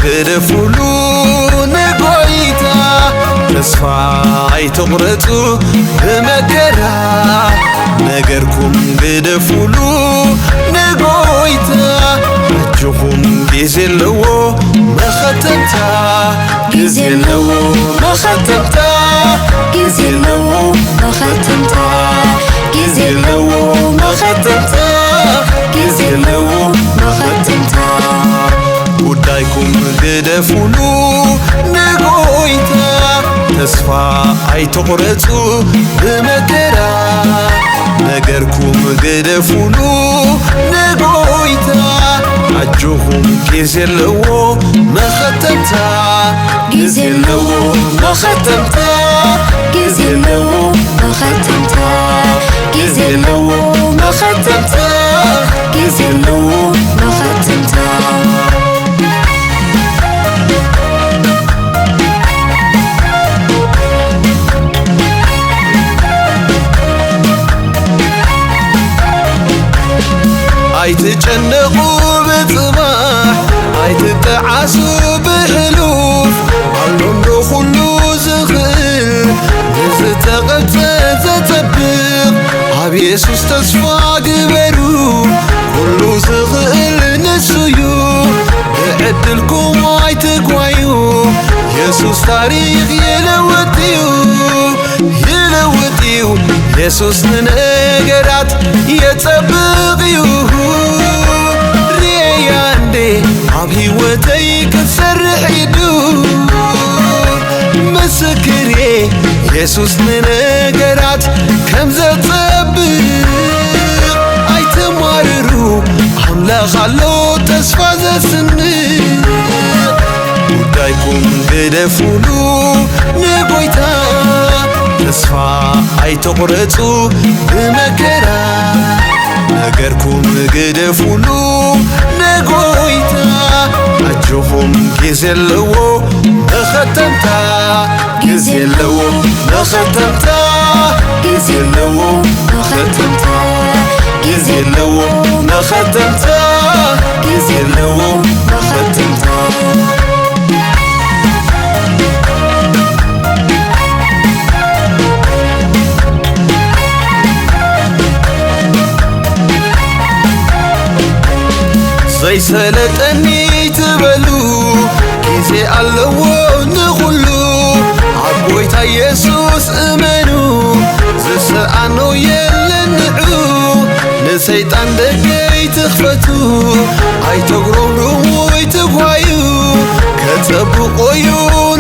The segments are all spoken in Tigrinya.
ገደፉሉ ንጎይታ ተስፋ አይትቁረጹ በመከራ ነገርኩም ገደፉሉ ንጎይታ እጅኹም ጊዜለዎ መኸተምታ ጊዜለዎ መኸተምታ ጊዜለዎ መኸተምታ ጊዜለዎ መኸተምታ ጊዜለዎ መኸተምታ ጉዳይኩም ገደፉሉ ንጎይታ ተስፋ አይትቁረጹ በመከራ ነገርኩም ገደፉሉ ንጎይታ አጅኹም ጊዜለዎ መኸተምታ ጊዜለዎ መኸተምታ ጊዜለዎ መኸተምታ ጊዜለዎ መኸተምታ ጊዜለዎ መኸተምታ አይትጨነቁ በጽባሕ አይትጠዓሱ ብሕሉፍ አሎንዶ ኩሉ ዝኽእል ንዝተቐብፀ ዘጸብቕ ኣብ ኢየሱስ ተስፋ ግበሩ ኩሉ ዝኽእል ንሱዩ ብዕድልኩም ኣይትጓዩ ኢየሱስ ታሪኽ ይለውጥ እዩ ኢየሱስ ንነገራት የጸብቕ እዩ ርአያ እንዴ ኣብ ሕይወተይ ክትሰርሕ ኢዱ ምስክሬ ኢየሱስ ንነገራት ከም ዘጸብቕ ኣይተማርሩ ኣምላኽ ኣሎ ተስፋ ዘስንቕ ጉዳይኩም ገደፉሉ ንጎይታ ተስፋ አይትቁረጹ በመከራ ነገርኩም ገደፉሉ ንጎይታ አጅኹም ጊዜለዎ መኸተምታ ጊዜለዎ መኸተምታ ጊዜለዎ መኸተምታ ጊዜለዎ መኸተምታ ጊዜለዎ መኸተምታ ዘይሰለጠኒ ትበሉ ጊዜ ኣለዎ ንኹሉ ኣብ ጎይታ ኢየሱስ እመኑ ዝሰኣኖ የለን ንዑ ንሰይጣን ደገይ ትኽፈቱ ኣይተጉረምርሙ ይትጓዩ ከጸብቆዩ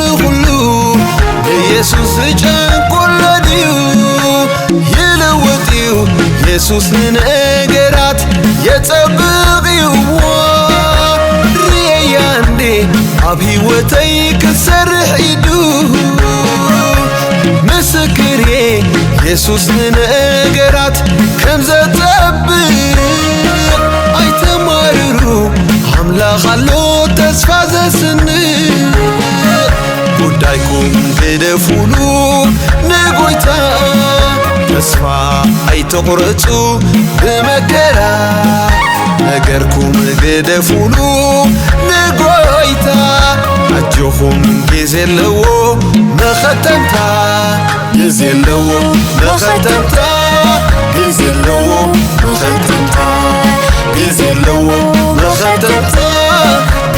ንኹሉ ንኢየሱስ ዝጨንቆሎ ድዩ ይለውጥ እዩ ኢየሱስ ንነገራት የጸብቕ እዩ ርአያ እንዴ ኣብ ሕይወተይ ክትሰርሕ ኢዱ ምስክሬ ኢየሱስ ንነገራት ከም ዘጸብቕ ኣይተማርሩ ኣምላኽ ኣሎ ተስፋ ዘስንቕ ጉዳይኩም ገደፉሉ ንጎይታ ተስፋ አይትቁረጹ በመከራ ነገርኩም ገደፉሉ ንጎይታ አጅኹም ጊዜለዎ መኸተምታ ጊዜለዎ መኸተምታ ጊዜለዎ መኸተምታ ጊዜለዎ መኸተምታ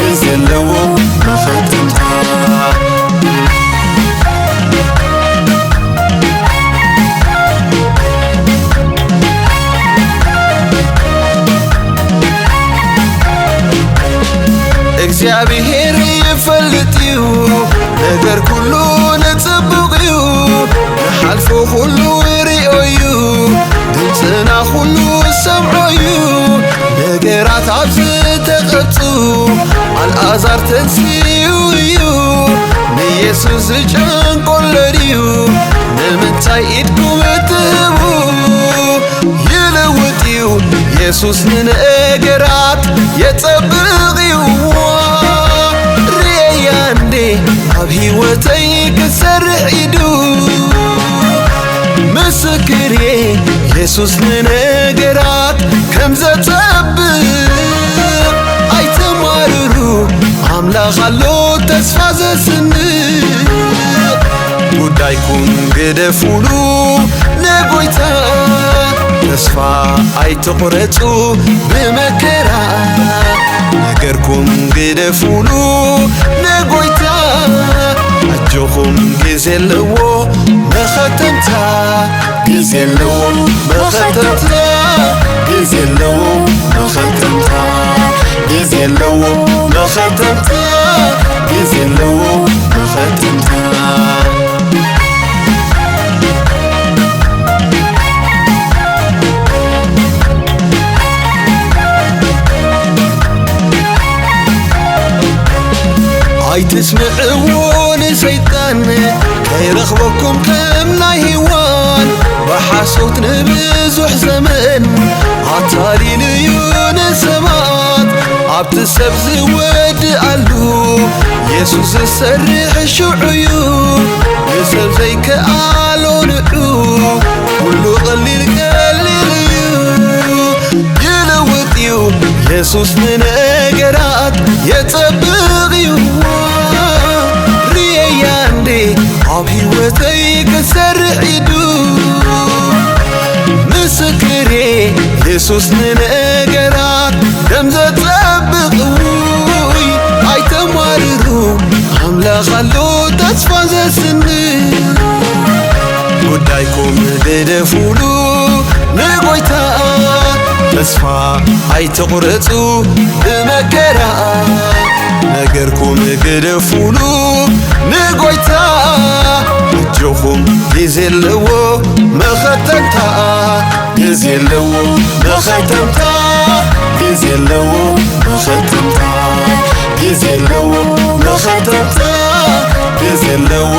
ጊዜለዎ መኸተምታ እግዚአብሔር ይፈልጥ እዩ ነገር ኩሉ ንጽቡቕ እዩ ንሓልፎ ኩሉ ርኦ እዩ ድምፅና ኩሉ ሰምዖ እዩ ነገራት ኣብ ዝተቐብፁ ኣልዓዛር ተንሥኡ እዩ ንኢየሱስ ዝጨንቆሎ ድዩ ንምንታይ ኢድኩም እትህቡ ኢየሱስ ንነገራት የጸብቂው ርያንዴ ኣብ ሕይወተይ ክሰርሕ ኢዱ ምስክሬ ኢየሱስ ንነገራት ከም ዘጸብቕ ኣይተማርሩ ኣምላኽ ኣሎ ተስፋ ዘስንቕ ጉዳይኩም ግደፉሉ ንጎይታ ተስፋ ኣይትቁረጹ ብመከራ ነገርኩም ግደፉሉ ንጎይታ ኣጆኹም ጊዜ ኣለዎ መኸተምታ ጊዜ ኣለዎ መኸተምታ ጊዜ ኣለዎ መኸተምታ ጊዜ ኣለዎ መኸተምታ ጊዜ ኣለዎ መኸተምታ ኣይትስምዕዎ ንሰይጣን ከይረኽበኩም ከም ናይ ሂዋን ብሓሶት ንብዙሕ ዘመን ኣታሊልዩ ንሰባት ኣብቲ ሰብ ዝወድኣሉ ኢየሱስ ዝሰርሕ ሽዑዩ ንሰብ ዘይከኣሎ ንዑ ኩሉ ቀሊል ቀሊል እዩ ይልውጥ እዩ ኢየሱስ ንነገራት የጸብቕ እዩ ርያንዴ ኣብ ሕይወተይ ክሰርሕ ኢዱ ምስክሬ ኢየሱስ ንነገራት ከም ዘጸብቕ ኣይተማርሩ ኣምላኽ ኣሎ ተስፋ ዘስንቕ ጉዳይኩም ግደፉሉ ንጎይታ ተስፋ ኣይትቁረጹ ብመከራ ነገርኩም ግደፉሉ ንጎይታ እጆኹም ጊዜ ኣለዎ መኸተምታ ጊዜ ኣለዎ መኸተምታ ጊዜ ኣለዎ መኸተምታ ጊዜ ኣለዎ መኸተምታ ጊዜ ኣለዎ